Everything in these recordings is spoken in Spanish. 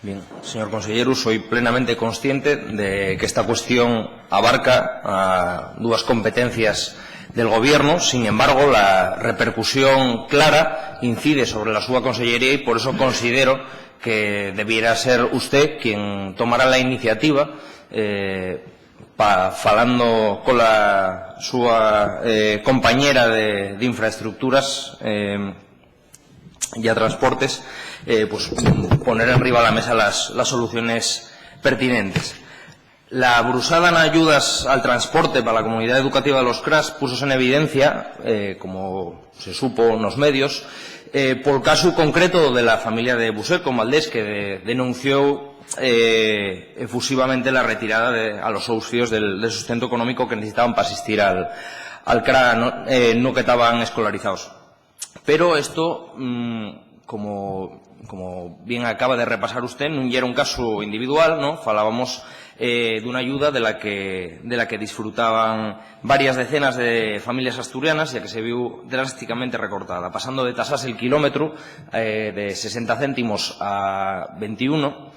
Bien, señor consellero, soy plenamente consciente de que esta cuestión abarca a dúas competencias del Gobierno. Sin embargo, la repercusión clara incide sobre la súa consellería e, por eso, considero que debiera ser usted quien tomara la iniciativa falando con la súa compañera de infraestructuras y a transportes, pues poner enriba de la mesa las soluciones pertinentes. La brusada en ayudas al transporte para la comunidad educativa de los CRAS puso en evidencia, como se supo nos medios, por caso concreto de la familia de Buseco, Valdés, que denunció efusivamente la retirada a los seus fillos del sustento económico que necesitaban para asistir al CRA no que estaban escolarizados. Pero esto, como bien acaba de repasar usted, non era un caso individual, ¿no? Falábamos dunha ayuda de la que disfrutaban varias decenas de familias asturianas, ya que se viu drásticamente recortada, pasando de tasas el kilómetro de 60 céntimos a 21,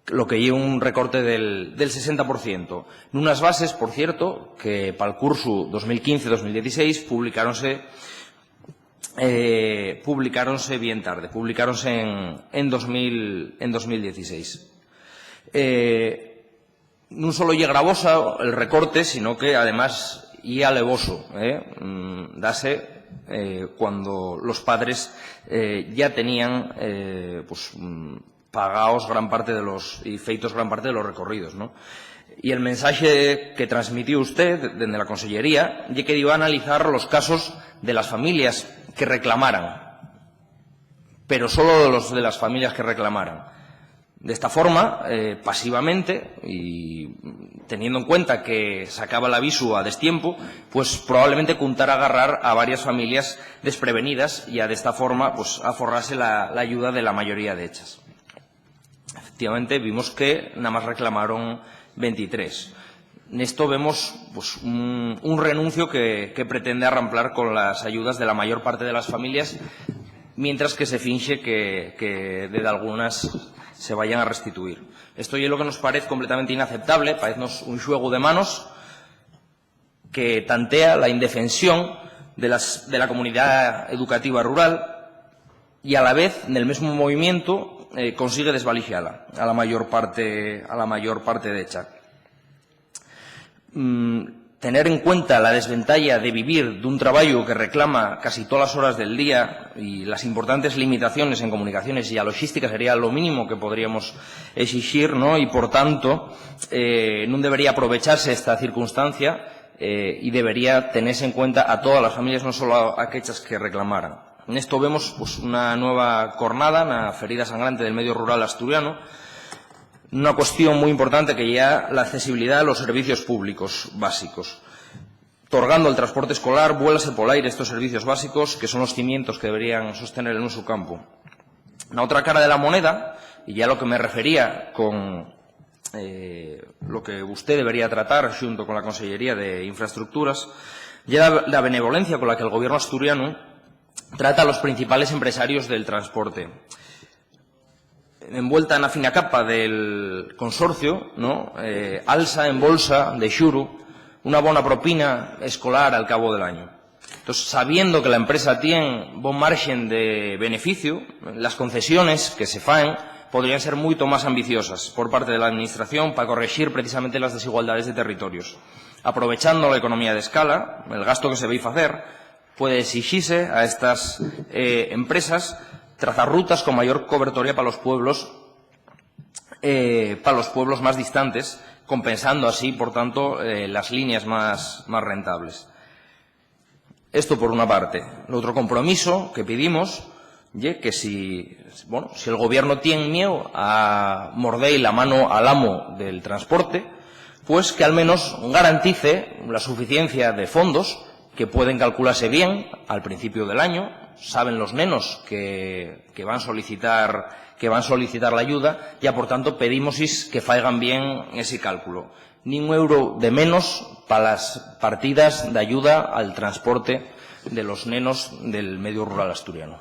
lo que lleva un recorte del 60%. Nunas bases, por cierto, que para el curso 2015-2016 publicaronse bien tarde, publicaronse en 2016. Non solo lle gravosa el recorte, sino que, además, lle alevoso. Dase cuando los padres ya tenían pagados gran parte de y feitos gran parte de los recorridos, ¿no? Y el mensaje que transmitió usted desde la Consellería es que iba a analizar los casos de las familias que reclamaran, pero solo los de las familias que reclamaran. De esta forma, pasivamente, y teniendo en cuenta que sacaba el aviso a destiempo, pues probablemente contara agarrar a varias familias desprevenidas y de esta forma pues aforrarse la ayuda de la mayoría de ellas. Efectivamente, vimos que nada más reclamaron 23. En esto vemos pues, un renuncio que pretende arramplar con las ayudas de la mayor parte de las familias, mientras que se finge que de algunas se vayan a restituir. Esto es lo que nos parece completamente inaceptable, parecenos un xuego de manos que tantea la indefensión de la comunidad educativa rural y a la vez, en el mismo movimiento, consigue desvalijarla a la mayor parte de ella. Tener en cuenta la desventaja de vivir de un trabajo que reclama casi todas las horas del día y las importantes limitaciones en comunicaciones y a logística sería lo mínimo que podríamos exigir, ¿no? Y, por tanto, no debería aprovecharse esta circunstancia y debería tenerse en cuenta a todas las familias, no solo a aquellas que reclamaran. En esto vemos pues, una nueva jornada, una ferida sangrante del medio rural asturiano, una cuestión muy importante que ya la accesibilidad a los servicios públicos básicos. Otorgando el transporte escolar, vuélase por aire estos servicios básicos, que son los cimientos que deberían sostener en su campo. La otra cara de la moneda, y ya lo que me refería con lo que usted debería tratar junto con la Consellería de Infraestructuras, ya la benevolencia con la que el Gobierno asturiano trata a los principales empresarios del transporte. Envuelta en la fina capa del consorcio, ¿no? Alza en bolsa de xuru una buena propina escolar al cabo del año. Entonces, sabiendo que la empresa tiene buen margen de beneficio, las concesiones que se faen podrían ser mucho más ambiciosas por parte de la Administración para corregir precisamente las desigualdades de territorios. Aprovechando la economía de escala, el gasto que se ve hacer, puede exigirse a estas empresas trazar rutas con mayor cobertura para los pueblos más distantes, compensando así, por tanto, las líneas más rentables. Esto por una parte. El otro compromiso que pedimos es que si el Gobierno tiene miedo a morder la mano al amo del transporte, pues que al menos garantice la suficiencia de fondos que pueden calcularse bien al principio del año. Saben los nenos que van a solicitar la ayuda y, por tanto, pedimos que faigan bien ese cálculo. Ni un euro de menos para las partidas de ayuda al transporte de los nenos del medio rural asturiano.